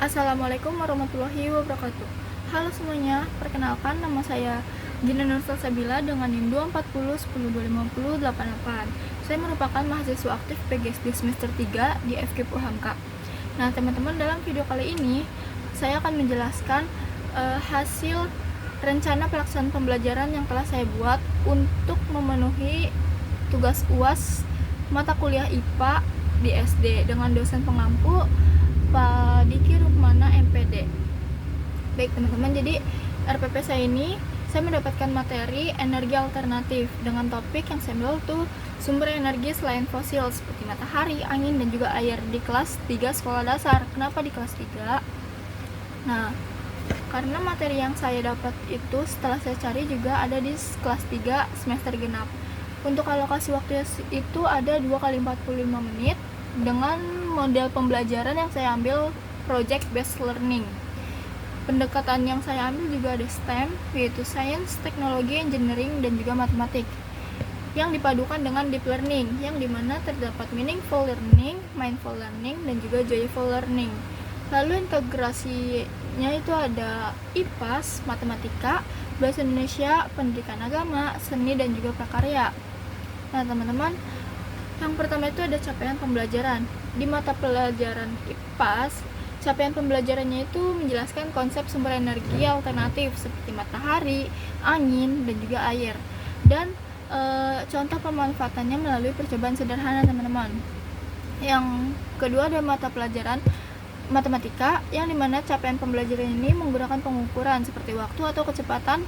Assalamualaikum warahmatullahi wabarakatuh. Halo semuanya, perkenalkan nama saya Gina Nur Salsabila dengan NIM 24010205088. Saya merupakan mahasiswa aktif PGSD semester 3 di FKIP UHAMKA. Nah teman-teman, dalam video kali ini saya akan menjelaskan hasil rencana pelaksanaan pembelajaran yang telah saya buat untuk memenuhi tugas UAS mata kuliah IPA di SD dengan dosen pengampu Pak Diki Rukmana MPD. Baik teman-teman, jadi RPP saya ini saya mendapatkan materi energi alternatif dengan topik yang saya ambil tuh sumber energi selain fosil seperti matahari, angin, dan juga air di kelas 3 sekolah dasar. Kenapa di kelas 3? Nah, karena materi yang saya dapat itu setelah saya cari juga ada di kelas 3 semester genap. Untuk alokasi waktu itu ada 2 kali 45 menit dengan model pembelajaran yang saya ambil project based learning. Pendekatan yang saya ambil juga ada STEM, yaitu Science, Teknologi, Engineering, dan juga Matematik, yang dipadukan dengan Deep Learning, yang dimana terdapat Meaningful Learning, Mindful Learning, dan juga Joyful Learning. Lalu integrasinya itu ada IPAS, Matematika, Bahasa Indonesia, Pendidikan Agama, Seni, dan juga Prakarya. Nah teman-teman, yang pertama itu ada capaian pembelajaran. Di mata pelajaran IPAS, capaian pembelajarannya itu menjelaskan konsep sumber energi alternatif seperti matahari, angin, dan juga air. Dan contoh pemanfaatannya melalui percobaan sederhana teman-teman. Yang kedua ada mata pelajaran matematika, yang dimana capaian pembelajaran ini menggunakan pengukuran seperti waktu atau kecepatan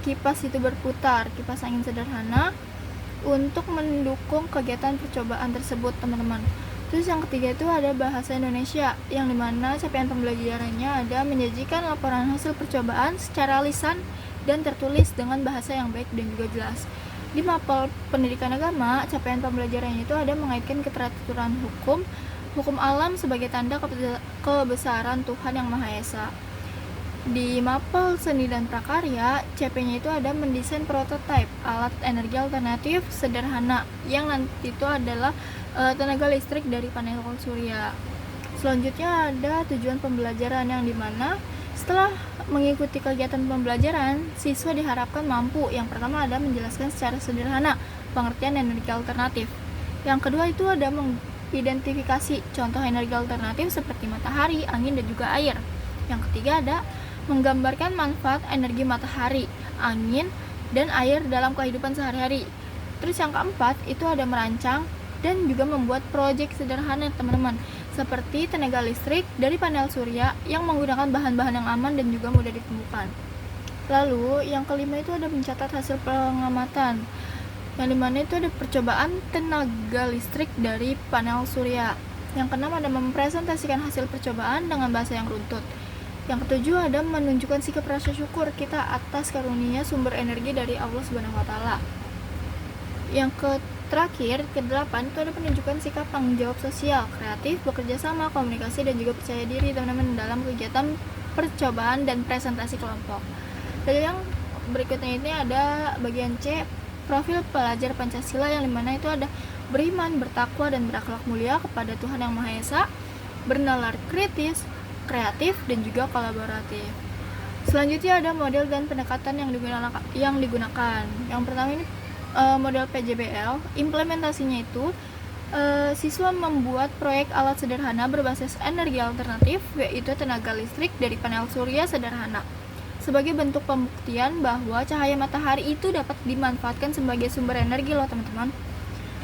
kipas itu berputar, kipas angin sederhana, untuk mendukung kegiatan percobaan tersebut teman-teman. Terus yang ketiga itu ada bahasa Indonesia, yang dimana capaian pembelajarannya ada menyajikan laporan hasil percobaan secara lisan dan tertulis dengan bahasa yang baik dan juga jelas. Di mapel pendidikan agama, capaian pembelajarannya itu ada mengaitkan keteraturan hukum alam sebagai tanda kebesaran Tuhan Yang Maha Esa. Di mapel seni dan prakarya, CP-nya itu ada mendesain prototipe alat energi alternatif sederhana yang nanti itu adalah tenaga listrik dari panel surya. Selanjutnya ada tujuan pembelajaran, yang dimana setelah mengikuti kegiatan pembelajaran, siswa diharapkan mampu yang pertama ada menjelaskan secara sederhana pengertian energi alternatif. Yang kedua itu ada mengidentifikasi contoh energi alternatif seperti matahari, angin, dan juga air. Yang ketiga ada menggambarkan manfaat energi matahari, angin, dan air dalam kehidupan sehari-hari. Terus yang keempat itu ada merancang dan juga membuat proyek sederhana teman-teman, seperti tenaga listrik dari panel surya yang menggunakan bahan-bahan yang aman dan juga mudah ditemukan. Lalu yang kelima itu ada mencatat hasil pengamatan, yang dimana itu ada percobaan tenaga listrik dari panel surya. Yang keenam ada mempresentasikan hasil percobaan dengan bahasa yang runtut. Yang ketujuh ada menunjukkan sikap rasa syukur kita atas karunia sumber energi dari Allah Subhanahu wa taala. Yang terakhir, kedelapan itu ada penunjukan sikap tanggung jawab sosial, kreatif, bekerja sama, komunikasi, dan juga percaya diri teman-teman dalam kegiatan percobaan dan presentasi kelompok. Dari yang berikutnya ini ada bagian C, profil pelajar Pancasila, yang dimana itu ada beriman, bertakwa, dan berakhlak mulia kepada Tuhan Yang Maha Esa, bernalar kritis, kreatif, dan juga kolaboratif. Selanjutnya ada model dan pendekatan yang digunakan. Yang pertama ini model PJBL. Implementasinya itu siswa membuat proyek alat sederhana berbasis energi alternatif, yaitu tenaga listrik dari panel surya sederhana, sebagai bentuk pembuktian bahwa cahaya matahari itu dapat dimanfaatkan sebagai sumber energi loh teman-teman.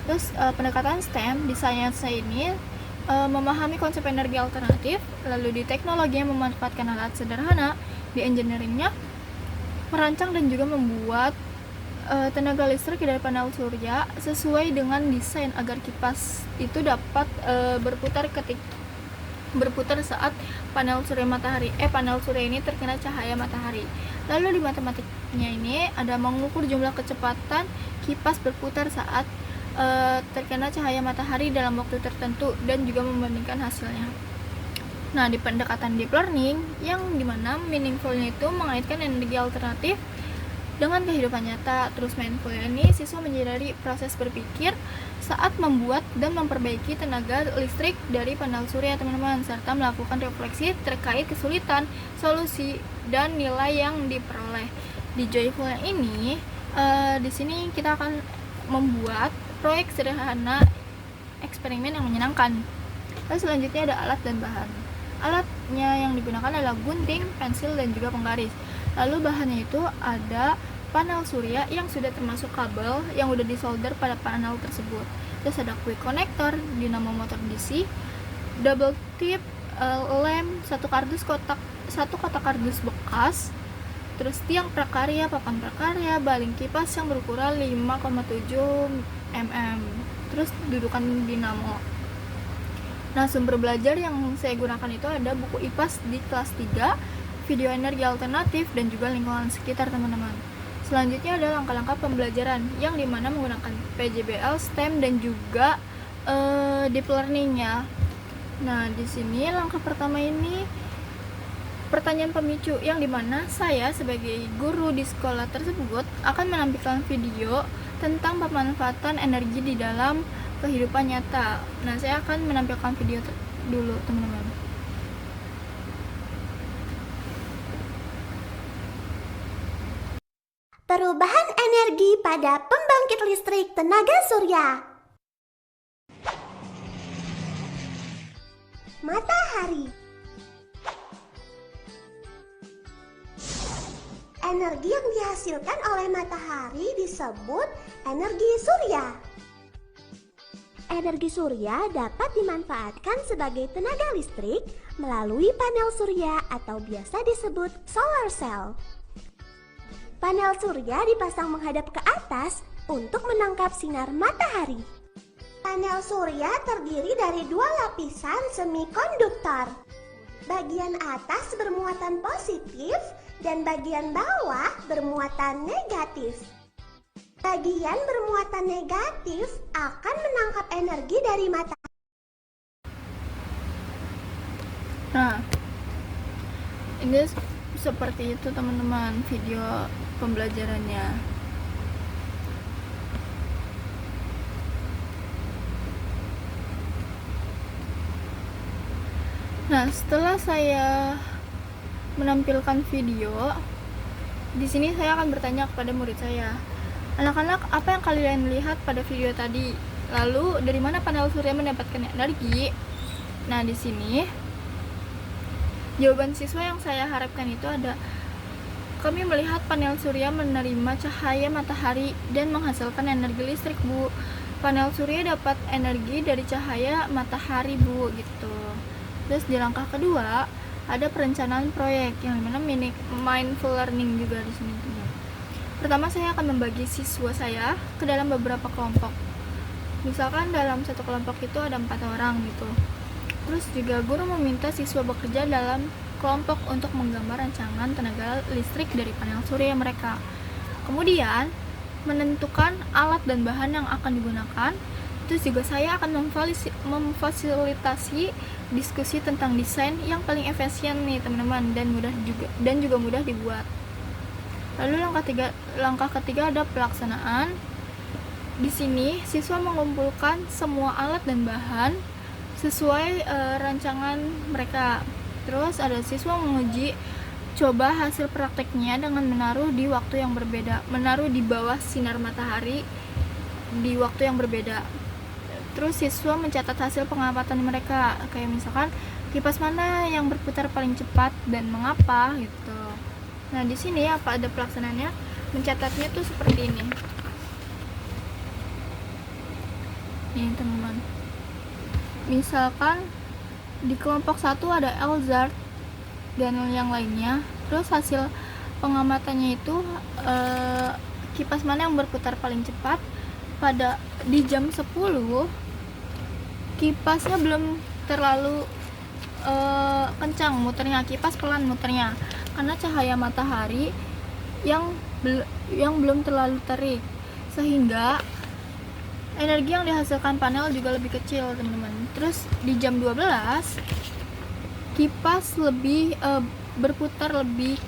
Terus pendekatan STEM di sains ini memahami konsep energi alternatif, lalu di teknologi yang memanfaatkan alat sederhana, di engineeringnya merancang dan juga membuat tenaga listrik dari panel surya sesuai dengan desain agar kipas itu dapat berputar saat panel surya ini terkena cahaya matahari. Lalu di matematiknya ini ada mengukur jumlah kecepatan kipas berputar saat terkena cahaya matahari dalam waktu tertentu dan juga membandingkan hasilnya. Nah, di pendekatan deep learning, yang dimana meaningfulnya itu mengaitkan energi alternatif dengan kehidupan nyata. Terus mindful ini siswa menyadari proses berpikir saat membuat dan memperbaiki tenaga listrik dari panel surya teman-teman, serta melakukan refleksi terkait kesulitan, solusi, dan nilai yang diperoleh. Di Joyful ini, di sini kita akan membuat proyek sederhana eksperimen yang menyenangkan. Lalu selanjutnya ada alat dan bahan. Alatnya yang digunakan adalah gunting, pensil, dan juga penggaris. Lalu bahannya itu ada panel surya yang sudah termasuk kabel yang udah disolder pada panel tersebut. Terus ada quick connector, dinamo motor DC, double tip, lem, satu kotak kardus bekas, terus tiang prakarya, papan prakarya, baling kipas yang berukuran 5,7 mm, terus dudukan dinamo. Nah, sumber belajar yang saya gunakan itu ada buku IPAS di kelas 3, video energi alternatif, dan juga lingkungan sekitar teman-teman. Selanjutnya ada langkah-langkah pembelajaran yang dimana menggunakan PJBL, STEM, dan juga deep learning ya. Nah, di sini langkah pertama ini pertanyaan pemicu yang dimana saya sebagai guru di sekolah tersebut akan menampilkan video tentang pemanfaatan energi di dalam kehidupan nyata. Nah, saya akan menampilkan video dulu teman-teman. Perubahan energi pada pembangkit listrik tenaga surya. Matahari. Energi yang dihasilkan oleh matahari disebut energi surya. Energi surya dapat dimanfaatkan sebagai tenaga listrik melalui panel surya atau biasa disebut solar cell. Panel surya dipasang menghadap ke atas untuk menangkap sinar matahari. Panel surya terdiri dari dua lapisan semikonduktor. Bagian atas bermuatan positif dan bagian bawah bermuatan negatif. Bagian bermuatan negatif akan menangkap energi dari matahari. Nah, ini seperti itu teman-teman video pembelajarannya. Nah, setelah saya menampilkan video, di sini saya akan bertanya kepada murid saya, anak-anak, apa yang kalian lihat pada video tadi? Lalu dari mana panel surya mendapatkan energi? Nah, di sini jawaban siswa yang saya harapkan itu ada, kami melihat panel surya menerima cahaya matahari dan menghasilkan energi listrik, Bu. Panel surya dapat energi dari cahaya matahari, Bu, gitu. Terus di langkah kedua ada perencanaan proyek yang dimana mindful learning juga di sini. Pertama, saya akan membagi siswa saya ke dalam beberapa kelompok. Misalkan dalam satu kelompok itu ada 4 orang gitu. Terus juga guru meminta siswa bekerja dalam kelompok untuk menggambar rancangan tenaga listrik dari panel surya mereka. Kemudian menentukan alat dan bahan yang akan digunakan. Terus juga saya akan memfasilitasi diskusi tentang desain yang paling efisien nih teman-teman, dan juga mudah dibuat. Lalu langkah ketiga ada pelaksanaan. Di sini siswa mengumpulkan semua alat dan bahan sesuai rancangan mereka. Terus ada siswa menguji coba hasil prakteknya dengan menaruh di waktu yang berbeda, menaruh di bawah sinar matahari di waktu yang berbeda. Terus siswa mencatat hasil pengamatan mereka, kayak misalkan kipas mana yang berputar paling cepat dan mengapa gitu. Nah, di sini apa ada pelaksanaannya? Mencatatnya tuh seperti ini. Nih, teman-teman. Misalkan di kelompok 1 ada Elzard dan yang lainnya. Terus hasil pengamatannya itu kipas mana yang berputar paling cepat pada di jam 10. Kipasnya belum terlalu kencang muternya, kipas pelan muternya karena cahaya matahari yang belum terlalu terik, sehingga energi yang dihasilkan panel juga lebih kecil teman-teman. Terus di jam 12 kipas lebih berputar lebih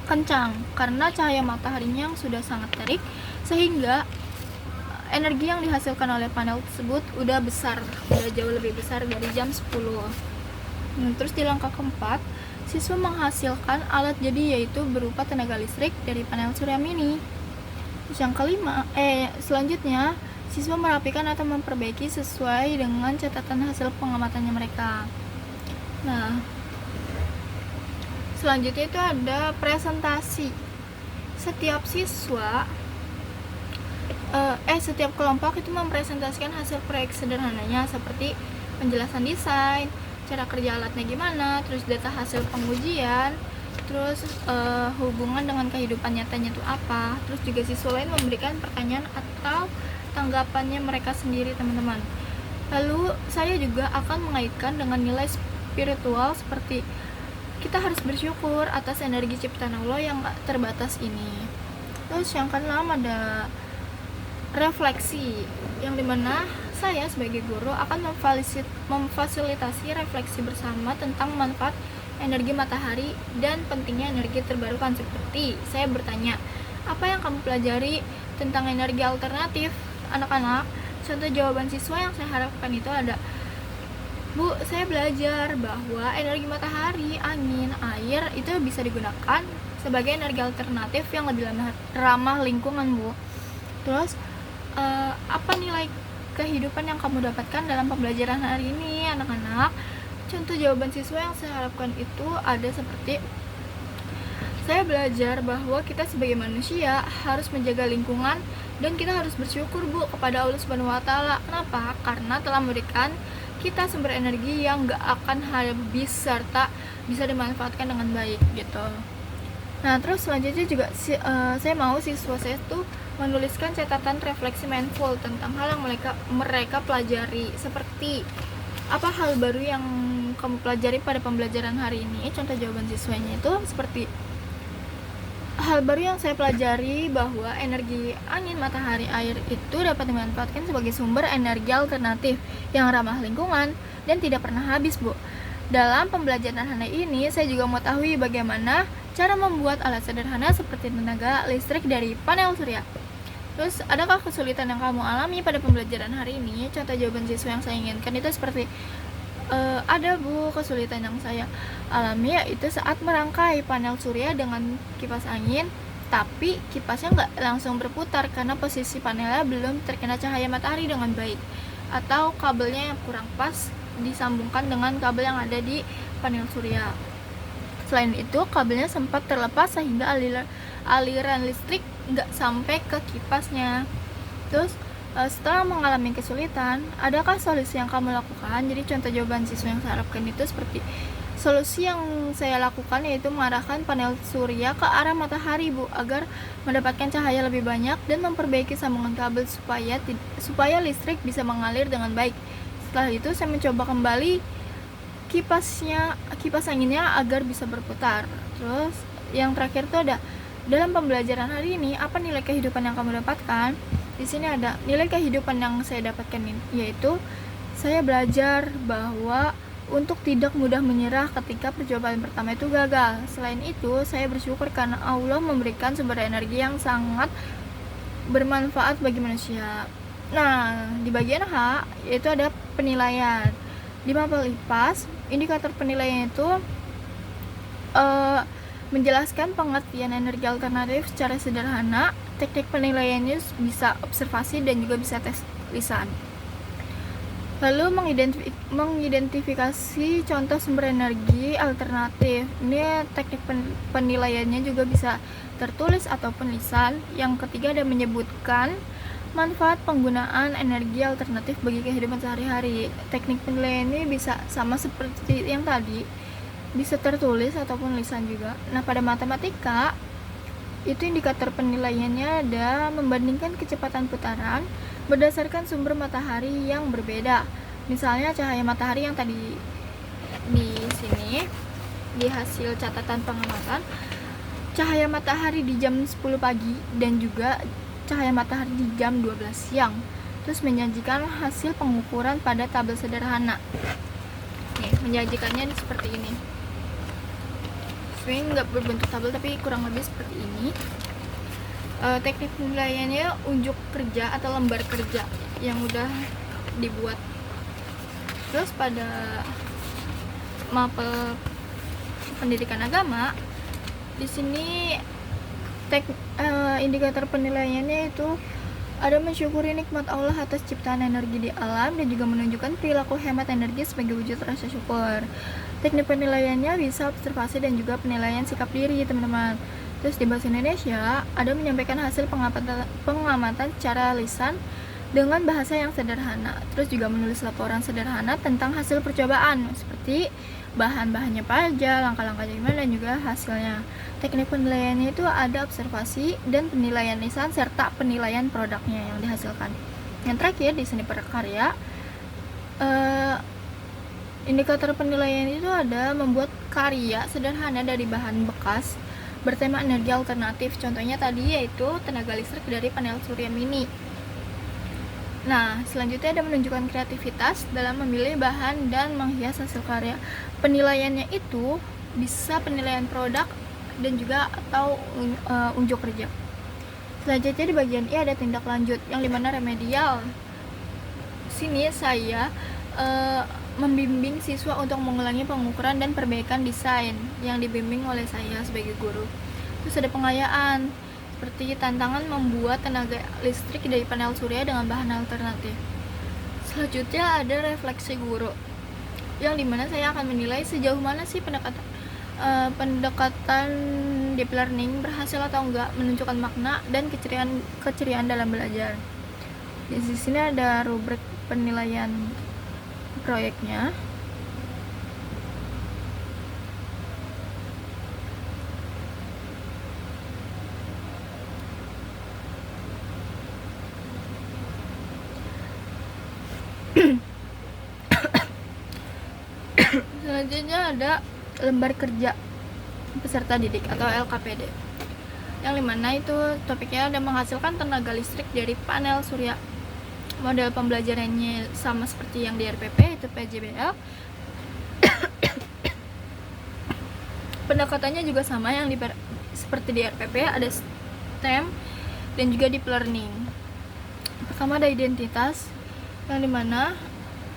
kencang karena cahaya mataharinya yang sudah sangat terik, sehingga energi yang dihasilkan oleh panel tersebut udah jauh lebih besar dari jam 10. Terus di langkah keempat, siswa menghasilkan alat jadi yaitu berupa tenaga listrik dari panel surya mini. Terus yang selanjutnya, siswa merapikan atau memperbaiki sesuai dengan catatan hasil pengamatannya mereka. Nah, selanjutnya itu ada presentasi. Setiap kelompok itu mempresentasikan hasil proyek sederhananya seperti penjelasan desain, cara kerja alatnya gimana, terus data hasil pengujian, terus hubungan dengan kehidupan nyatanya itu apa. Terus juga siswa lain memberikan pertanyaan atau tanggapannya mereka sendiri, teman-teman. Lalu saya juga akan mengaitkan dengan nilai spiritual seperti kita harus bersyukur atas energi ciptaan Allah yang terbatas ini. Terus yang keenam ada refleksi, yang dimana saya sebagai guru akan memfasilitasi refleksi bersama tentang manfaat energi matahari dan pentingnya energi terbarukan. Seperti saya bertanya, apa yang kamu pelajari tentang energi alternatif, anak-anak? Contoh jawaban siswa yang saya harapkan itu ada, Bu, saya belajar bahwa energi matahari, angin, air itu bisa digunakan sebagai energi alternatif yang lebih ramah lingkungan, Bu. Terus apa nilai kehidupan yang kamu dapatkan dalam pembelajaran hari ini, anak-anak? Contoh jawaban siswa yang saya harapkan itu ada seperti, saya belajar bahwa kita sebagai manusia harus menjaga lingkungan dan kita harus bersyukur, Bu, kepada Allah Subhanahu wa Ta'ala. Kenapa? Karena telah memberikan kita sumber energi yang gak akan habis serta bisa dimanfaatkan dengan baik gitu. Nah, terus selanjutnya juga saya mau siswa saya tuh menuliskan catatan refleksi mindful tentang hal yang mereka pelajari, seperti apa hal baru yang kamu pelajari pada pembelajaran hari ini. Contoh jawaban siswanya itu seperti, hal baru yang saya pelajari bahwa energi angin, matahari, air itu dapat dimanfaatkan sebagai sumber energi alternatif yang ramah lingkungan dan tidak pernah habis, Bu. Dalam pembelajaran hari ini, saya juga mau tahu bagaimana cara membuat alat sederhana seperti tenaga listrik dari panel surya. Terus, adakah kesulitan yang kamu alami pada pembelajaran hari ini? Contoh jawaban siswa yang saya inginkan itu seperti, ada, Bu, kesulitan yang saya alami yaitu saat merangkai panel surya dengan kipas angin, tapi kipasnya nggak langsung berputar karena posisi panelnya belum terkena cahaya matahari dengan baik, atau kabelnya yang kurang pas disambungkan dengan kabel yang ada di panel surya. Selain itu, kabelnya sempat terlepas sehingga aliran listrik nggak sampai ke kipasnya. Terus setelah mengalami kesulitan, adakah solusi yang kamu lakukan? Jadi contoh jawaban siswa yang saya harapkan itu seperti, solusi yang saya lakukan yaitu mengarahkan panel surya ke arah matahari, Bu, agar mendapatkan cahaya lebih banyak dan memperbaiki sambungan kabel supaya listrik bisa mengalir dengan baik. Setelah itu saya mencoba kembali kipas anginnya agar bisa berputar. Terus yang terakhir itu ada, dalam pembelajaran hari ini apa nilai kehidupan yang kamu dapatkan? Di sini ada nilai kehidupan yang saya dapatkan yaitu saya belajar bahwa untuk tidak mudah menyerah ketika percobaan pertama itu gagal. Selain itu, saya bersyukur karena Allah memberikan sumber energi yang sangat bermanfaat bagi manusia. Nah, di bagian H yaitu ada penilaian. Di mapel IPAS, indikator penilaian itu menjelaskan pengertian energi alternatif secara sederhana. Teknik penilaiannya bisa observasi dan juga bisa tes lisan. Lalu mengidentifikasi contoh sumber energi alternatif. Ini teknik penilaiannya juga bisa tertulis ataupun lisan. Yang ketiga ada menyebutkan manfaat penggunaan energi alternatif bagi kehidupan sehari-hari. Teknik penilaian ini bisa sama seperti yang tadi, bisa tertulis ataupun lisan juga. Nah, pada matematika itu indikator penilaiannya ada membandingkan kecepatan putaran berdasarkan sumber matahari yang berbeda. Misalnya cahaya matahari yang tadi di sini di hasil catatan pengamatan, cahaya matahari di jam 10 pagi dan juga cahaya matahari di jam 12 siang. Terus menyajikan hasil pengukuran pada tabel sederhana. Nih, menyajikannya seperti ini. sebenarnya nggak berbentuk tabel tapi kurang lebih seperti ini. Teknik penilaiannya unjuk kerja atau lembar kerja yang udah dibuat. Terus pada mapel pendidikan agama di sini indikator penilaiannya itu ada mensyukuri nikmat Allah atas ciptaan energi di alam dan juga menunjukkan perilaku hemat energi sebagai wujud rasa syukur. Teknik penilaiannya bisa observasi dan juga penilaian sikap diri, teman-teman. Terus di bahasa Indonesia ada menyampaikan hasil pengamatan secara lisan dengan bahasa yang sederhana. Terus juga menulis laporan sederhana tentang hasil percobaan seperti bahan-bahannya apa aja, langkah-langkahnya gimana, dan juga hasilnya. Teknik penilaiannya itu ada observasi dan penilaian lisan serta penilaian produknya yang dihasilkan. Yang terakhir di seni prakarya, indikator penilaian itu ada membuat karya sederhana dari bahan bekas bertema energi alternatif. Contohnya tadi yaitu tenaga listrik dari panel surya mini. Nah, selanjutnya ada menunjukkan kreativitas dalam memilih bahan dan menghias hasil karya. Penilaiannya itu bisa penilaian produk dan juga atau unjuk kerja. Selanjutnya di bagian I ada tindak lanjut yang dimana remedial. Sini saya membimbing siswa untuk mengulangi pengukuran dan perbaikan desain yang dibimbing oleh saya sebagai guru. Terus ada pengayaan seperti tantangan membuat tenaga listrik dari panel surya dengan bahan alternatif. Selanjutnya ada refleksi guru yang dimana saya akan menilai sejauh mana sih pendekatan deep learning berhasil atau enggak menunjukkan makna dan keceriaan dalam belajar. Di sini ada rubrik penilaian proyeknya. Selanjutnya ada lembar kerja peserta didik atau LKPD, yang dimana itu topiknya ada menghasilkan tenaga listrik dari panel surya. Model pembelajarannya sama seperti yang di RPP, itu PJBL. Pendekatannya juga sama yang seperti di RPP, ada STEM dan juga deep learning. Pertama ada identitas, yang dimana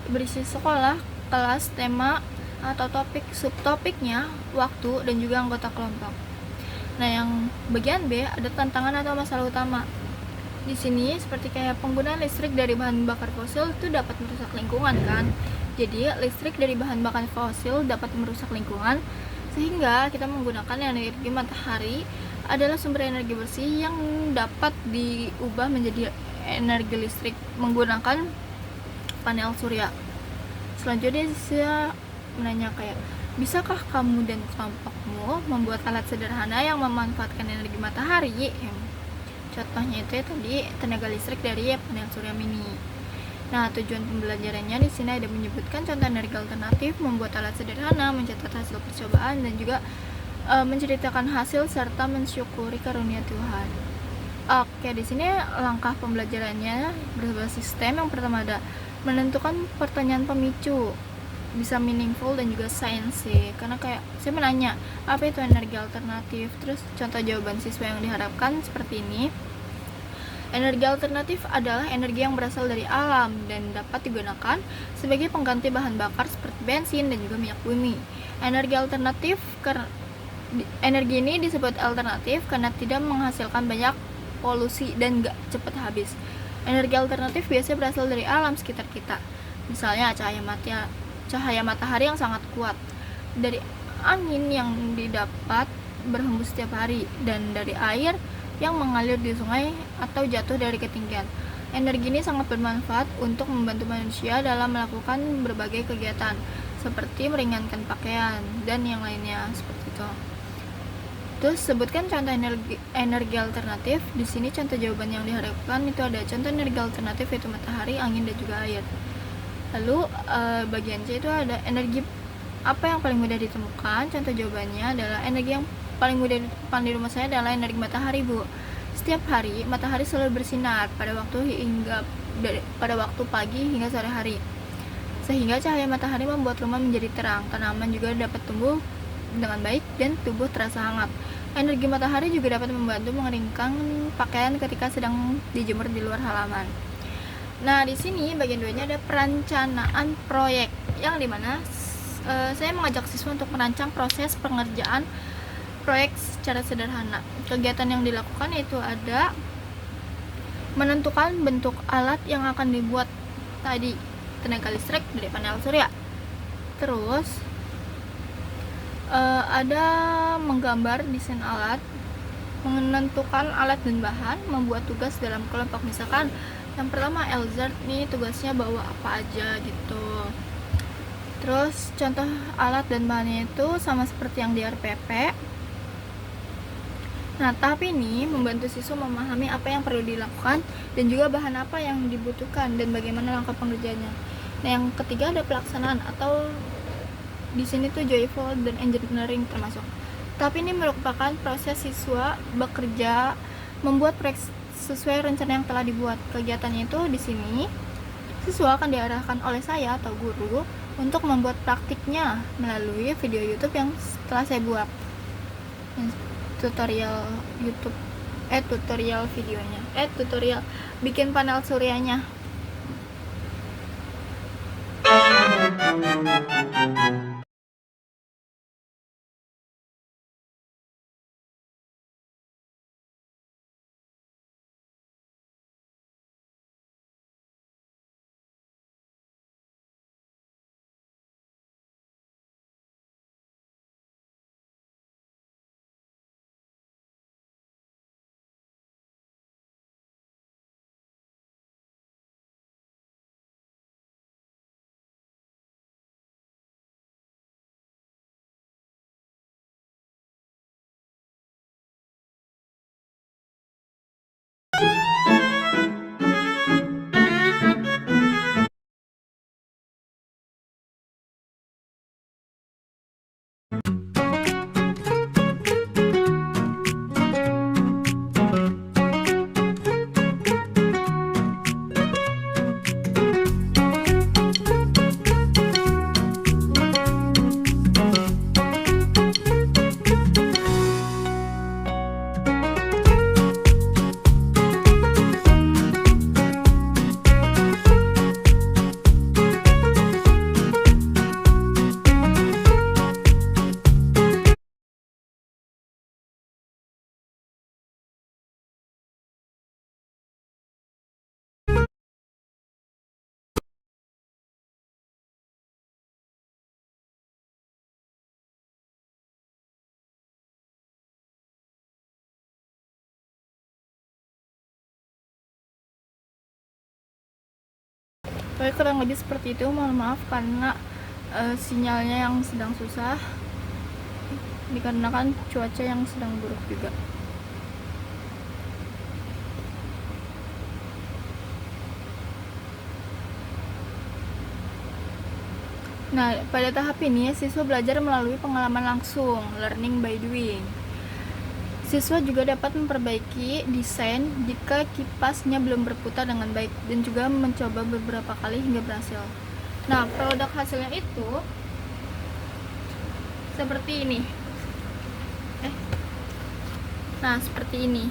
berisi sekolah, kelas, tema atau topik, subtopiknya, waktu, dan juga anggota kelompok. Nah, yang bagian B ada tantangan atau masalah utama. Di sini seperti kayak penggunaan listrik dari bahan bakar fosil itu dapat merusak lingkungan kan. Jadi listrik dari bahan bakar fosil dapat merusak lingkungan, sehingga kita menggunakan energi matahari adalah sumber energi bersih yang dapat diubah menjadi energi listrik menggunakan panel surya. Selanjutnya saya menanya kayak, bisakah kamu dan kelompokmu membuat alat sederhana yang memanfaatkan energi matahari? Contohnya itu ya tadi tenaga listrik dari panel surya mini. Nah, tujuan pembelajarannya di sini ada menyebutkan contoh energi alternatif, membuat alat sederhana, mencatat hasil percobaan, dan juga menceritakan hasil serta mensyukuri karunia Tuhan. Oke, di sini langkah pembelajarannya berbasis STEM. Yang pertama ada menentukan pertanyaan pemicu, bisa meaningful dan juga science sih, karena kayak saya menanya apa itu energi alternatif, terus contoh jawaban siswa yang diharapkan seperti ini. Energi alternatif adalah energi yang berasal dari alam dan dapat digunakan sebagai pengganti bahan bakar seperti bensin dan juga minyak bumi. Energi ini disebut alternatif karena tidak menghasilkan banyak polusi dan gak cepat habis. Energi alternatif biasanya berasal dari alam sekitar kita, misalnya cahaya matahari yang sangat kuat, dari angin yang didapat berhembus setiap hari, dan dari air yang mengalir di sungai atau jatuh dari ketinggian. Energi ini sangat bermanfaat untuk membantu manusia dalam melakukan berbagai kegiatan seperti meringankan pakaian dan yang lainnya seperti itu. Terus sebutkan contoh energi alternatif. Di sini contoh jawaban yang diharapkan itu ada contoh energi alternatif yaitu matahari, angin, dan juga air. Lalu bagian C itu ada energi apa yang paling mudah ditemukan. Contoh jawabannya adalah energi yang paling mudah ditemukan di rumah saya adalah energi matahari, Bu. Setiap hari matahari selalu bersinar pada waktu pagi hingga sore hari, sehingga cahaya matahari membuat rumah menjadi terang. Tanaman juga dapat tumbuh dengan baik dan tubuh terasa hangat. Energi matahari juga dapat membantu mengeringkan pakaian ketika sedang dijemur di luar halaman. Nah, di sini bagian 2-nya ada perencanaan proyek, yang dimana saya mengajak siswa untuk merancang proses pengerjaan proyek secara sederhana. Kegiatan yang dilakukan yaitu ada menentukan bentuk alat yang akan dibuat tadi, tenaga listrik dari panel surya. Terus ada menggambar desain alat, menentukan alat dan bahan, membuat tugas dalam kelompok. Misalkan yang pertama Elzard nih tugasnya bawa apa aja gitu. Terus contoh alat dan bahannya itu sama seperti yang di RPP. Nah, tahap ini membantu siswa memahami apa yang perlu dilakukan dan juga bahan apa yang dibutuhkan dan bagaimana langkah pengerjaannya. Nah, yang ketiga ada pelaksanaan, atau di sini tuh joyful dan engineering termasuk. Tapi ini merupakan proses siswa bekerja membuat proyek sesuai rencana yang telah dibuat. Kegiatannya itu di sini siswa akan diarahkan oleh saya atau guru untuk membuat praktiknya melalui video YouTube yang telah saya buat. Tutorial YouTube, tutorial videonya, tutorial bikin panel suryanya. Oke, kurang lebih seperti itu. Mohon maaf karena sinyalnya yang sedang susah dikarenakan cuaca yang sedang buruk juga. Nah, pada tahap ini siswa belajar melalui pengalaman langsung, learning by doing. Siswa juga dapat memperbaiki desain jika kipasnya belum berputar dengan baik dan juga mencoba beberapa kali hingga berhasil. Nah, produk hasilnya itu seperti ini. Nah, seperti ini.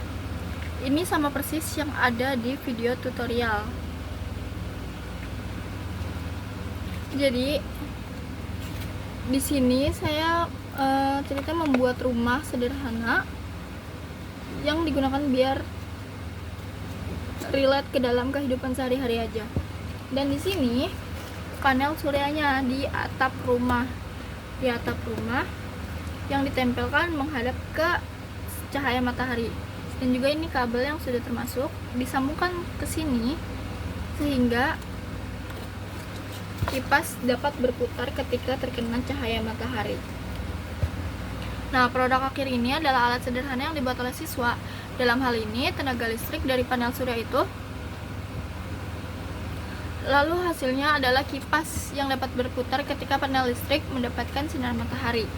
Ini sama persis yang ada di video tutorial. Jadi di sini saya cerita membuat rumah sederhana yang digunakan biar relate ke dalam kehidupan sehari-hari aja. Dan di sini panel suryanya di atap rumah, yang ditempelkan menghadap ke cahaya matahari. Dan juga ini kabel yang sudah termasuk disambungkan ke sini sehingga kipas dapat berputar ketika terkena cahaya matahari. Nah, produk akhir ini adalah alat sederhana yang dibuat oleh siswa. Dalam hal ini, tenaga listrik dari panel surya itu. Lalu hasilnya adalah kipas yang dapat berputar ketika panel listrik mendapatkan sinar matahari.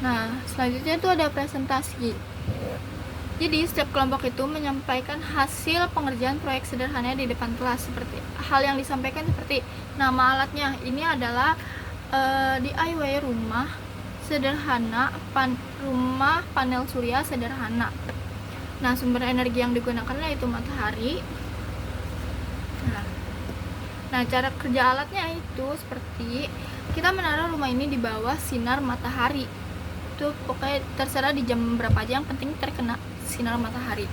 Nah, selanjutnya itu ada presentasi. Jadi, setiap kelompok itu menyampaikan hasil pengerjaan proyek sederhana di depan kelas. Seperti hal yang disampaikan seperti nama alatnya. Ini adalah DIY rumah sederhana, rumah panel surya sederhana. Nah, sumber energi yang digunakan yaitu matahari. Nah, cara kerja alatnya itu seperti kita menaruh rumah ini di bawah sinar matahari. Itu pokoknya terserah di jam berapa aja, yang penting terkena sinar matahari.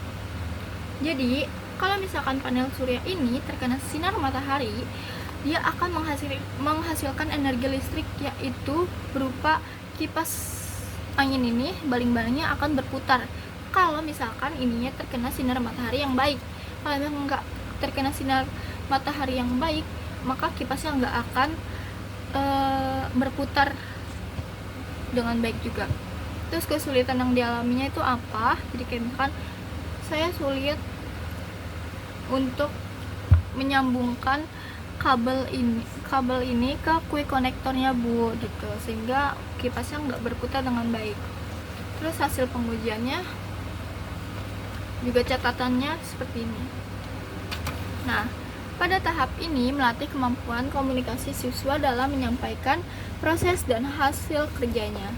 Jadi, kalau misalkan panel surya ini terkena sinar matahari, dia akan menghasilkan energi listrik, yaitu berupa kipas angin ini, baling-balingnya akan berputar. Kalau misalkan ininya terkena sinar matahari yang baik. Kalau memang nggak terkena sinar matahari yang baik, maka kipasnya nggak akan berputar dengan baik juga. Terus kesulitan yang dialaminya itu apa? Jadi kayak misalkan saya sulit untuk menyambungkan kabel ini ke quick connectornya Bu, gitu, sehingga kipasnya nggak berputar dengan baik. Terus hasil pengujiannya juga catatannya seperti ini. Nah, pada tahap ini melatih kemampuan komunikasi siswa dalam menyampaikan proses dan hasil kerjanya.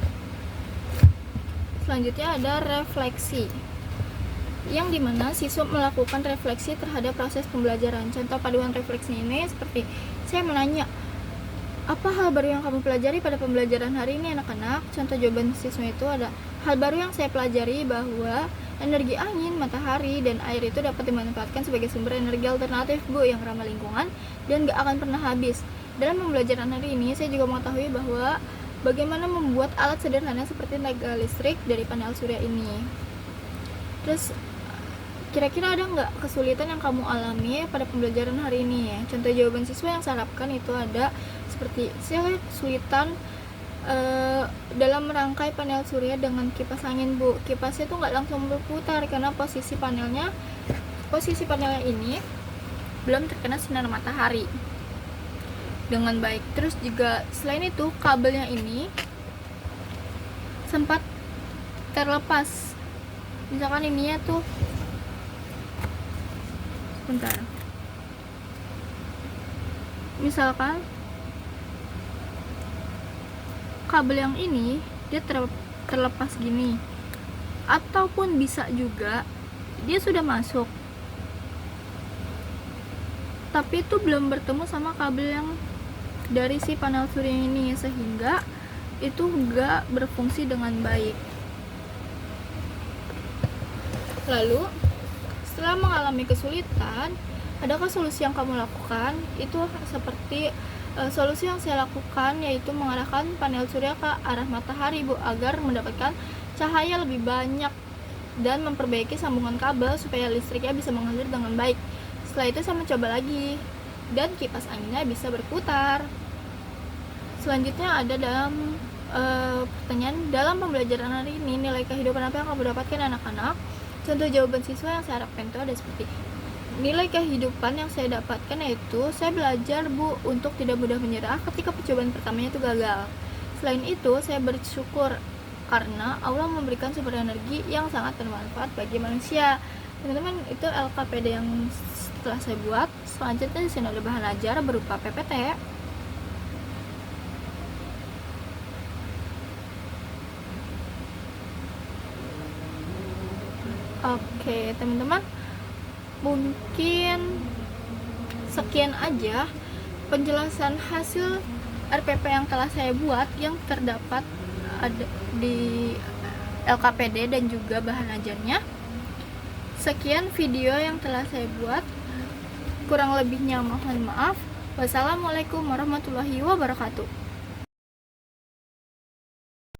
Selanjutnya ada refleksi, yang dimana siswa melakukan refleksi terhadap proses pembelajaran. Contoh paduan refleksi ini seperti saya menanya, apa hal baru yang kamu pelajari pada pembelajaran hari ini anak-anak? Contoh jawaban siswa itu ada, hal baru yang saya pelajari bahwa energi angin, matahari, dan air itu dapat dimanfaatkan sebagai sumber energi alternatif Bu, yang ramah lingkungan dan gak akan pernah habis. Dalam pembelajaran hari ini, saya juga mengetahui bahwa bagaimana membuat alat sederhana seperti tenaga listrik dari panel surya ini. Terus, kira-kira ada nggak kesulitan yang kamu alami pada pembelajaran hari ini ya? Contoh jawaban siswa yang saya harapkan itu ada seperti, saya kesulitan dalam merangkai panel surya dengan kipas angin Bu. Kipasnya tuh nggak langsung berputar karena posisi panelnya ini belum terkena sinar matahari dengan baik. Terus juga selain itu kabelnya ini sempat terlepas. Misalkan ininya tuh bentar. Misalkan kabel yang ini dia terlepas gini, ataupun bisa juga dia sudah masuk tapi itu belum bertemu sama kabel yang dari si panel surya ini, sehingga itu enggak berfungsi dengan baik. Lalu setelah mengalami kesulitan, adakah solusi yang kamu lakukan? Itu seperti solusi yang saya lakukan yaitu mengarahkan panel surya ke arah matahari Bu, agar mendapatkan cahaya lebih banyak dan memperbaiki sambungan kabel supaya listriknya bisa mengalir dengan baik. Setelah itu saya mencoba lagi dan kipas anginnya bisa berputar. Selanjutnya ada dalam pertanyaan, dalam pembelajaran hari ini nilai kehidupan apa yang kamu dapatkan anak-anak? Contoh jawaban siswa yang saya harapkan itu ada seperti, nilai kehidupan yang saya dapatkan yaitu saya belajar Bu untuk tidak mudah menyerah ketika percobaan pertamanya itu gagal. Selain itu saya bersyukur karena Allah memberikan sumber energi yang sangat bermanfaat bagi manusia. Teman-teman, itu LKPD yang setelah saya buat. Selanjutnya di sini ada bahan ajar berupa PPT. Oke, teman-teman, mungkin sekian aja penjelasan hasil RPP yang telah saya buat yang terdapat ada di LKPD dan juga bahan ajarnya. Sekian video yang telah saya buat, kurang lebihnya mohon maaf. Wassalamualaikum warahmatullahi wabarakatuh.